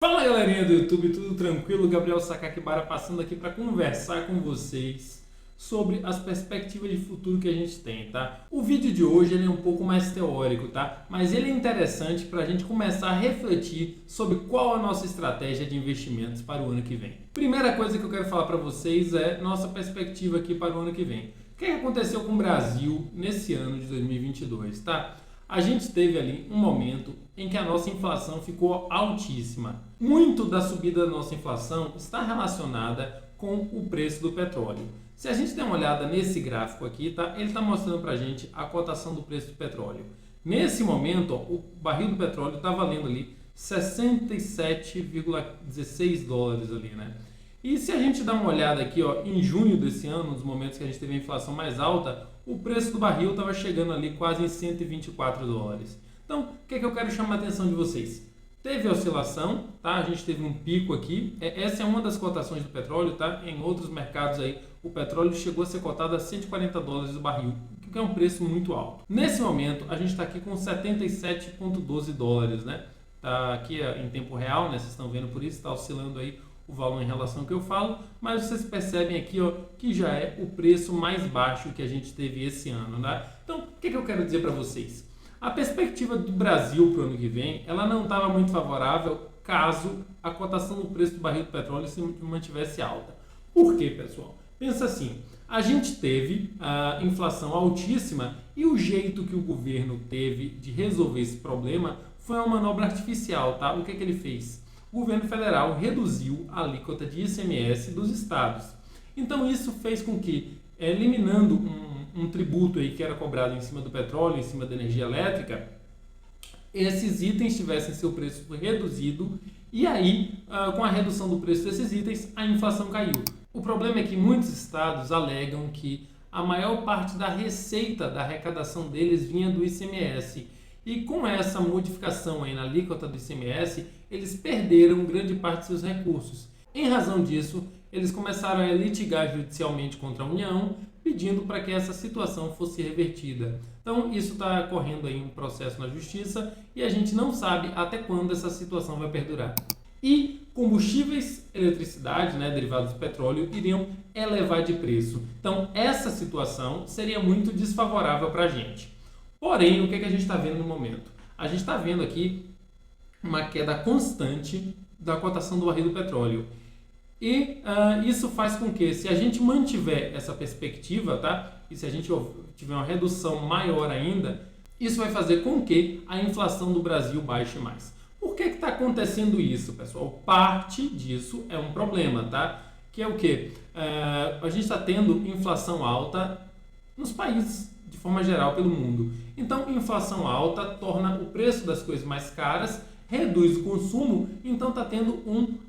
Fala galerinha do YouTube, tudo tranquilo? Gabriel Sakakibara passando aqui para conversar com vocês sobre as perspectivas de futuro que a gente tem, tá? O vídeo de hoje ele é um pouco mais teórico, tá? Mas ele é interessante para a gente começar a refletir sobre qual a nossa estratégia de investimentos para o ano que vem. Primeira coisa que eu quero falar para vocês é nossa perspectiva aqui para o ano que vem. O que aconteceu com o Brasil nesse ano de 2022, tá? A gente teve ali um momento em que a nossa inflação ficou altíssima. Muito da subida da nossa inflação está relacionada com o preço do petróleo. Se a gente der uma olhada nesse gráfico aqui, tá? Ele está mostrando para a gente a cotação do preço do petróleo. Nesse momento, ó, o barril do petróleo está valendo ali 67,16 dólares ali, né? E se a gente dá uma olhada aqui, ó, em junho desse ano, nos momentos que a gente teve a inflação mais alta, o preço do barril estava chegando ali quase em 124 dólares. Então, o que é que eu quero chamar a atenção de vocês? Teve oscilação, tá? A gente teve um pico aqui. Essa é uma das cotações do petróleo, tá? Em outros mercados aí, o petróleo chegou a ser cotado a 140 dólares o barril, que é um preço muito alto. Nesse momento, a gente está aqui com 77,12 dólares, né? Tá aqui em tempo real, né? Vocês estão vendo por isso, está oscilando aí o valor em relação ao que eu falo, mas vocês percebem aqui, ó, que já é o preço mais baixo que a gente teve esse ano, né? Então, o que eu quero dizer para vocês? A perspectiva do Brasil para o ano que vem, ela não estava muito favorável caso a cotação do preço do barril do petróleo se mantivesse alta. Por quê, pessoal? Pensa assim, a gente teve a inflação altíssima e o jeito que o governo teve de resolver esse problema foi uma manobra artificial, tá? O que ele fez? O governo federal reduziu a alíquota de ICMS dos estados. Então isso fez com que, eliminando um tributo aí que era cobrado em cima do petróleo, em cima da energia elétrica, esses itens tivessem seu preço reduzido e aí, com a redução do preço desses itens, a inflação caiu. O problema é que muitos estados alegam que a maior parte da receita da arrecadação deles vinha do ICMS. E com essa modificação aí na alíquota do ICMS, eles perderam grande parte de seus recursos. Em razão disso, eles começaram a litigar judicialmente contra a União, pedindo para que essa situação fosse revertida. Então, isso está correndo aí um processo na Justiça e a gente não sabe até quando essa situação vai perdurar. E combustíveis, eletricidade, né, derivados do petróleo, iriam elevar de preço. Então, essa situação seria muito desfavorável para a gente. Porém, o que a gente está vendo no momento? A gente está vendo aqui uma queda constante da cotação do barril do petróleo. E isso faz com que, se a gente mantiver essa perspectiva, tá? E se a gente tiver uma redução maior ainda, isso vai fazer com que a inflação do Brasil baixe mais. Por que está acontecendo isso, pessoal? Parte disso é um problema, tá? Que é o quê? A gente está tendo inflação alta nos países, de forma geral, pelo mundo. Então, inflação alta torna o preço das coisas mais caras, reduz o consumo, então está tendo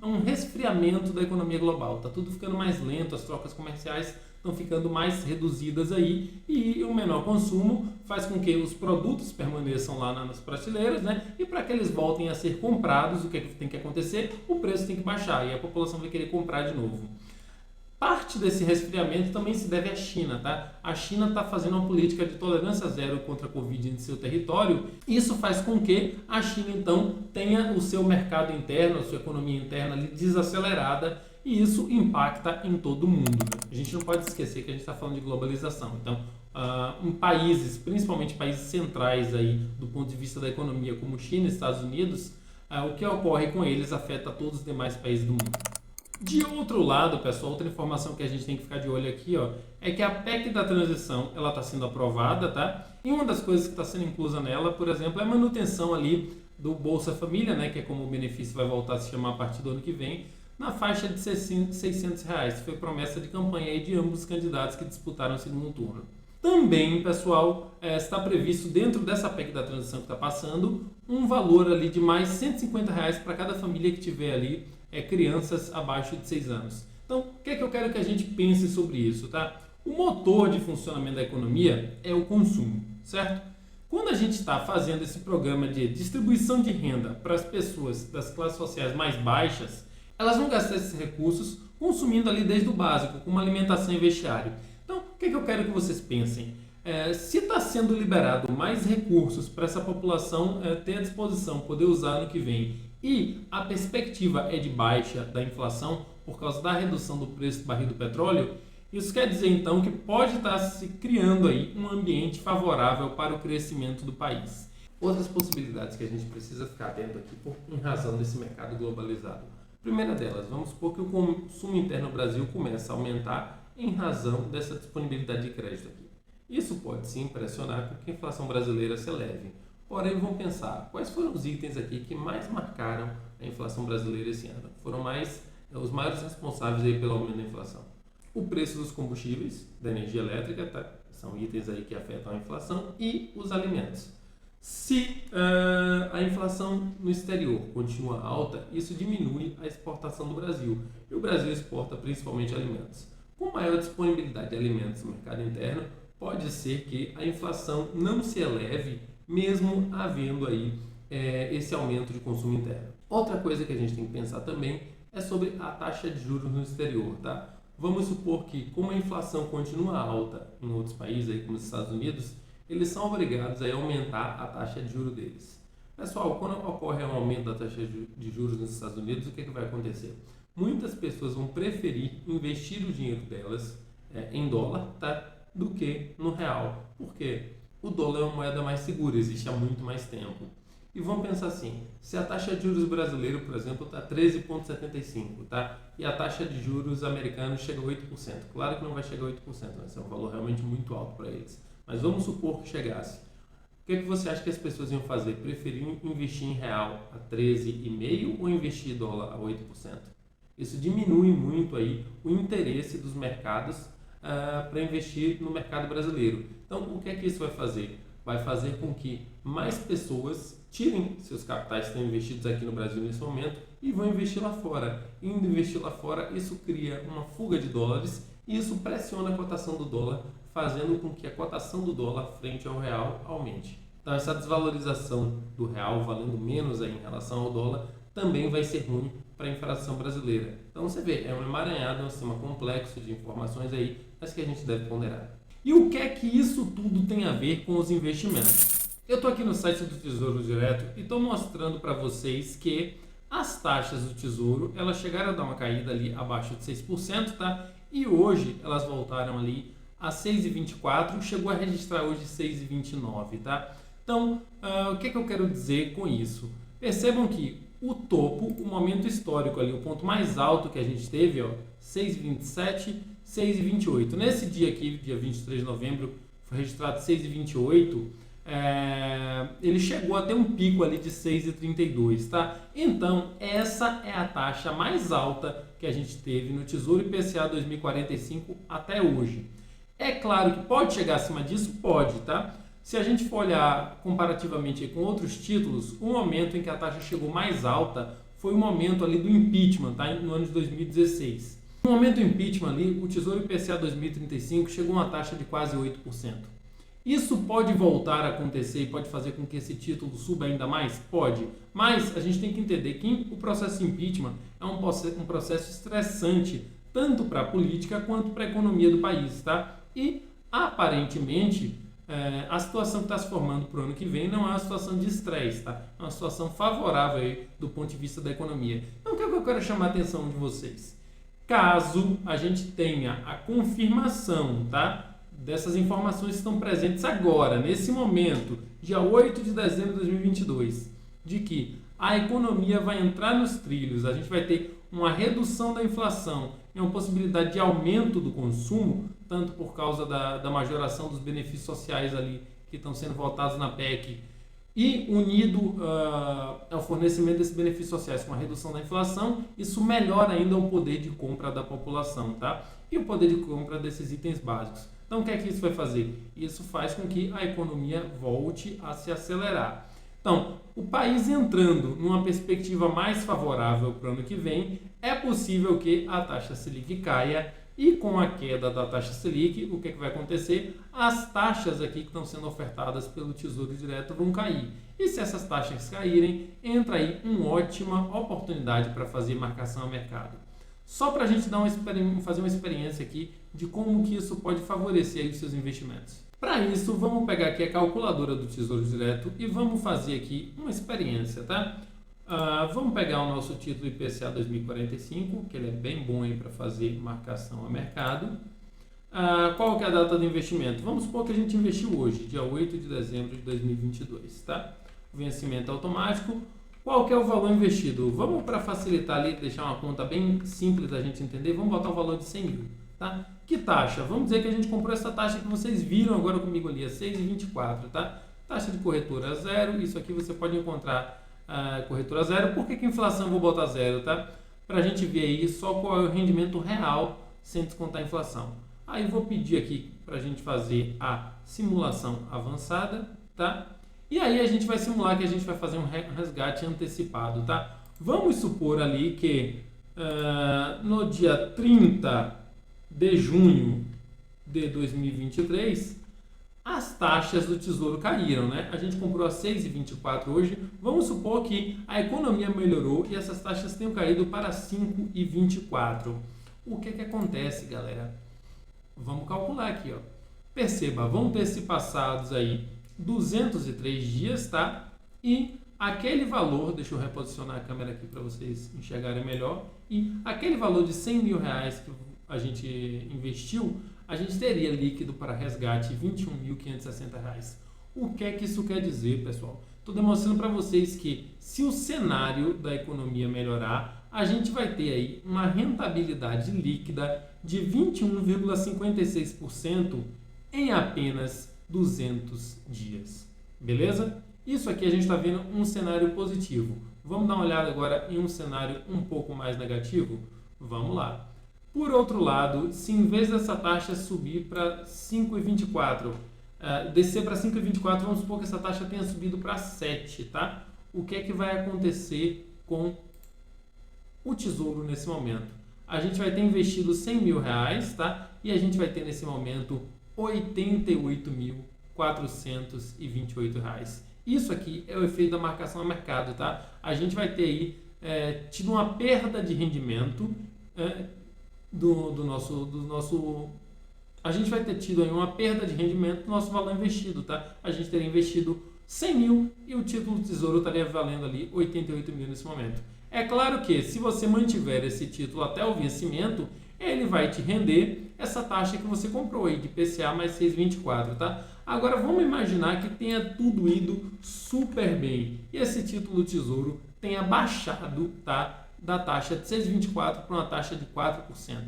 um resfriamento da economia global. Está tudo ficando mais lento, as trocas comerciais estão ficando mais reduzidas aí e o menor consumo faz com que os produtos permaneçam lá nas prateleiras, né? E para que eles voltem a ser comprados, o que tem que acontecer? O preço tem que baixar e a população vai querer comprar de novo. Parte desse resfriamento também se deve à China, tá? A China está fazendo uma política de tolerância zero contra a Covid em seu território. Isso faz com que a China, então, tenha o seu mercado interno, a sua economia interna ali desacelerada e isso impacta em todo o mundo. A gente não pode esquecer que a gente está falando de globalização. Então, em países, principalmente países centrais aí, do ponto de vista da economia, como China e Estados Unidos, o que ocorre com eles afeta todos os demais países do mundo. De outro lado, pessoal, outra informação que a gente tem que ficar de olho aqui, ó, é que a PEC da transição ela está sendo aprovada, tá? E uma das coisas que está sendo inclusa nela, por exemplo, é a manutenção ali do Bolsa Família, né? Que é como o benefício vai voltar a se chamar a partir do ano que vem, na faixa de R$600, que foi promessa de campanha aí de ambos os candidatos que disputaram o segundo turno. Também, pessoal, está previsto dentro dessa PEC da transição que está passando um valor ali de mais R$150 para cada família que tiver ali crianças abaixo de 6 anos. Então, o que é que eu quero que a gente pense sobre isso, tá? O motor de funcionamento da economia é o consumo, certo? Quando a gente está fazendo esse programa de distribuição de renda para as pessoas das classes sociais mais baixas, elas vão gastar esses recursos consumindo ali desde o básico, como alimentação e vestiário. Então, o que é que eu quero que vocês pensem? Se está sendo liberado mais recursos para essa população ter à disposição, poder usar no que vem, e a perspectiva é de baixa da inflação por causa da redução do preço do barril do petróleo, isso quer dizer então que pode estar se criando aí um ambiente favorável para o crescimento do país. Outras possibilidades que a gente precisa ficar atento aqui em razão desse mercado globalizado. Primeira delas, vamos supor que o consumo interno no Brasil começa a aumentar em razão dessa disponibilidade de crédito aqui. Isso pode sim pressionar com que a inflação brasileira se eleve. Porém, vamos pensar, quais foram os itens aqui que mais marcaram a inflação brasileira esse ano? Foram os maiores responsáveis aí pelo aumento da inflação. O preço dos combustíveis, da energia elétrica, tá? São itens aí que afetam a inflação, e os alimentos. Se a inflação no exterior continua alta, isso diminui a exportação do Brasil. E o Brasil exporta principalmente alimentos. Com maior disponibilidade de alimentos no mercado interno, pode ser que a inflação não se eleve, mesmo havendo aí esse aumento de consumo interno. Outra coisa que a gente tem que pensar também é sobre a taxa de juros no exterior, tá? Vamos supor que, como a inflação continua alta em outros países, aí, como os Estados Unidos, eles são obrigados a aumentar a taxa de juros deles. Pessoal, quando ocorre um aumento da taxa de juros nos Estados Unidos, o que vai acontecer? Muitas pessoas vão preferir investir o dinheiro delas em dólar, tá? Do que no real. Por quê? O dólar é uma moeda mais segura, existe há muito mais tempo. E vamos pensar assim, se a taxa de juros brasileiro, por exemplo, está 13,75, tá? E a taxa de juros americano chega a 8%. Claro que não vai chegar a 8%, vai ser um valor realmente muito alto para eles. Mas vamos supor que chegasse. O que você acha que as pessoas iam fazer? Preferiam investir em real a 13,5% ou investir em dólar a 8%? Isso diminui muito aí o interesse dos mercados para investir no mercado brasileiro. Então, o que isso vai fazer? Vai fazer com que mais pessoas tirem seus capitais que estão investidos aqui no Brasil nesse momento e vão investir lá fora. Indo investir lá fora, isso cria uma fuga de dólares e isso pressiona a cotação do dólar, fazendo com que a cotação do dólar frente ao real aumente. Então, essa desvalorização do real, valendo menos aí em relação ao dólar, também vai ser ruim para a inflação brasileira. Então, você vê, é um emaranhado, um sistema complexo de informações aí, mas que a gente deve ponderar. E o que é que isso tudo tem a ver com os investimentos? Eu estou aqui no site do Tesouro Direto e estou mostrando para vocês que as taxas do Tesouro, elas chegaram a dar uma caída ali abaixo de 6%, tá? E hoje elas voltaram ali a 6,24, chegou a registrar hoje 6,29, tá? Então, o que eu quero dizer com isso? Percebam que o topo, o momento histórico ali, o ponto mais alto que a gente teve, ó, 6,27, 6,28. Nesse dia aqui, dia 23 de novembro, foi registrado 6,28, ele chegou a ter um pico ali de 6,32, tá? Então, essa é a taxa mais alta que a gente teve no Tesouro IPCA 2045 até hoje. É claro que pode chegar acima disso? Pode, tá? Se a gente for olhar comparativamente com outros títulos, o momento em que a taxa chegou mais alta foi o momento ali do impeachment, tá? No ano de 2016. No momento do impeachment ali, o Tesouro IPCA 2035 chegou a uma taxa de quase 8%. Isso pode voltar a acontecer e pode fazer com que esse título suba ainda mais? Pode. Mas a gente tem que entender que o processo de impeachment é um processo estressante, tanto para a política quanto para a economia do país, tá? E, aparentemente, a situação que está se formando para o ano que vem não é uma situação de estresse, tá? É uma situação favorável aí do ponto de vista da economia. Então, o que eu quero chamar a atenção de vocês? Caso a gente tenha a confirmação, tá, dessas informações que estão presentes agora, nesse momento, dia 8 de dezembro de 2022, de que a economia vai entrar nos trilhos, a gente vai ter uma redução da inflação e uma possibilidade de aumento do consumo, tanto por causa da majoração dos benefícios sociais ali que estão sendo votados na PEC e unido ao fornecimento desses benefícios sociais com a redução da inflação, isso melhora ainda o poder de compra da população, tá? E o poder de compra desses itens básicos. Então, o que é que isso vai fazer? Isso faz com que a economia volte a se acelerar. Então, o país entrando numa perspectiva mais favorável para o ano que vem, é possível que a taxa Selic caia e com a queda da taxa Selic, o que vai acontecer? As taxas aqui que estão sendo ofertadas pelo Tesouro Direto vão cair. E se essas taxas caírem, entra aí uma ótima oportunidade para fazer marcação a mercado. Só para a gente fazer uma experiência aqui de como que isso pode favorecer aí os seus investimentos. Para isso, vamos pegar aqui a calculadora do Tesouro Direto e vamos fazer aqui uma experiência, tá? Vamos pegar o nosso título IPCA 2045, que ele é bem bom para fazer marcação a mercado. Qual que é a data do investimento? Vamos supor que a gente investiu hoje, dia 8 de dezembro de 2022, tá? Vencimento automático. Qual que é o valor investido? Vamos, para facilitar ali, deixar uma conta bem simples da gente entender, vamos botar o valor de 100 mil, tá? Que taxa? Vamos dizer que a gente comprou essa taxa que vocês viram agora comigo ali, a 6,24, tá? Taxa de corretora zero, isso aqui você pode encontrar corretora zero. Por que inflação eu vou botar zero, tá? Para a gente ver aí só qual é o rendimento real sem descontar a inflação. Aí vou pedir aqui para a gente fazer a simulação avançada, tá? E aí a gente vai simular que a gente vai fazer um resgate antecipado, tá? Vamos supor ali que no dia 30 de junho de 2023 as taxas do Tesouro caíram, né? A gente comprou a 6,24 hoje. Vamos supor que a economia melhorou e essas taxas tenham caído para 5,24. O que acontece, galera? Vamos calcular aqui, ó. Perceba, vão ter se passados aí 203 dias, tá? E aquele valor, deixa eu reposicionar a câmera aqui para vocês enxergarem melhor, e aquele valor de 100 mil reais que a gente investiu, a gente teria líquido para resgate R$ 21.560. O que é que isso quer dizer, pessoal? Estou demonstrando para vocês que se o cenário da economia melhorar, a gente vai ter aí uma rentabilidade líquida de 21,56% em apenas 200 dias. Beleza? Isso aqui a gente está vendo um cenário positivo. Vamos dar uma olhada agora em um cenário um pouco mais negativo? Vamos lá. Por outro lado, se em vez dessa taxa subir para 5,24, descer para 5,24, vamos supor que essa taxa tenha subido para 7, tá? O que é que vai acontecer com o Tesouro nesse momento? A gente vai ter investido 100 mil reais, tá? E a gente vai ter nesse momento R$ 88.428 reais. Isso aqui é o efeito da marcação a mercado, tá? A gente vai ter aí tido uma perda de rendimento a gente vai ter tido aí uma perda de rendimento do nosso valor investido, tá? A gente teria investido 100 mil e o título do Tesouro estaria valendo ali 88 mil nesse momento. É claro que se você mantiver esse título até o vencimento, ele vai te render essa taxa que você comprou aí de IPCA mais 6,24, tá? Agora vamos imaginar que tenha tudo ido super bem e esse título do Tesouro tenha baixado, tá? Da taxa de 6,24 para uma taxa de 4%.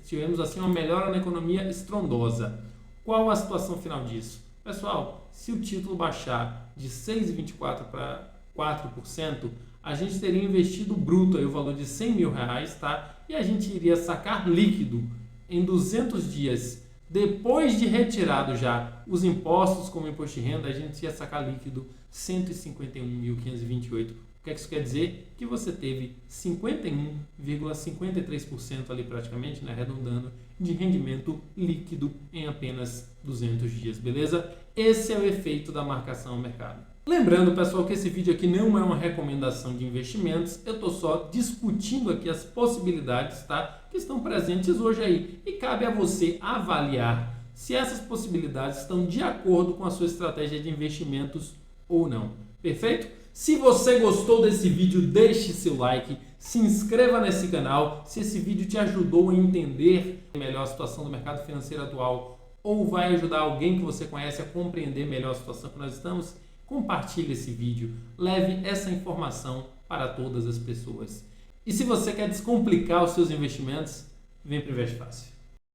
Tivemos assim uma melhora na economia estrondosa. Qual a situação final disso? Pessoal, se o título baixar de 6,24 para 4%, a gente teria investido bruto aí o valor de 100 mil reais, tá? E a gente iria sacar líquido em 200 dias. Depois de retirado já os impostos como imposto de renda, a gente ia sacar líquido 151.528. O que isso quer dizer? Que você teve 51,53% ali praticamente, né, arredondando, de rendimento líquido em apenas 200 dias, beleza? Esse é o efeito da marcação ao mercado. Lembrando, pessoal, que esse vídeo aqui não é uma recomendação de investimentos, eu estou só discutindo aqui as possibilidades, tá, que estão presentes hoje aí. E cabe a você avaliar se essas possibilidades estão de acordo com a sua estratégia de investimentos ou não. Perfeito? Se você gostou desse vídeo, deixe seu like, se inscreva nesse canal. Se esse vídeo te ajudou a entender melhor a situação do mercado financeiro atual ou vai ajudar alguém que você conhece a compreender melhor a situação que nós estamos, compartilhe esse vídeo, leve essa informação para todas as pessoas. E se você quer descomplicar os seus investimentos, vem para o Investe Fácil.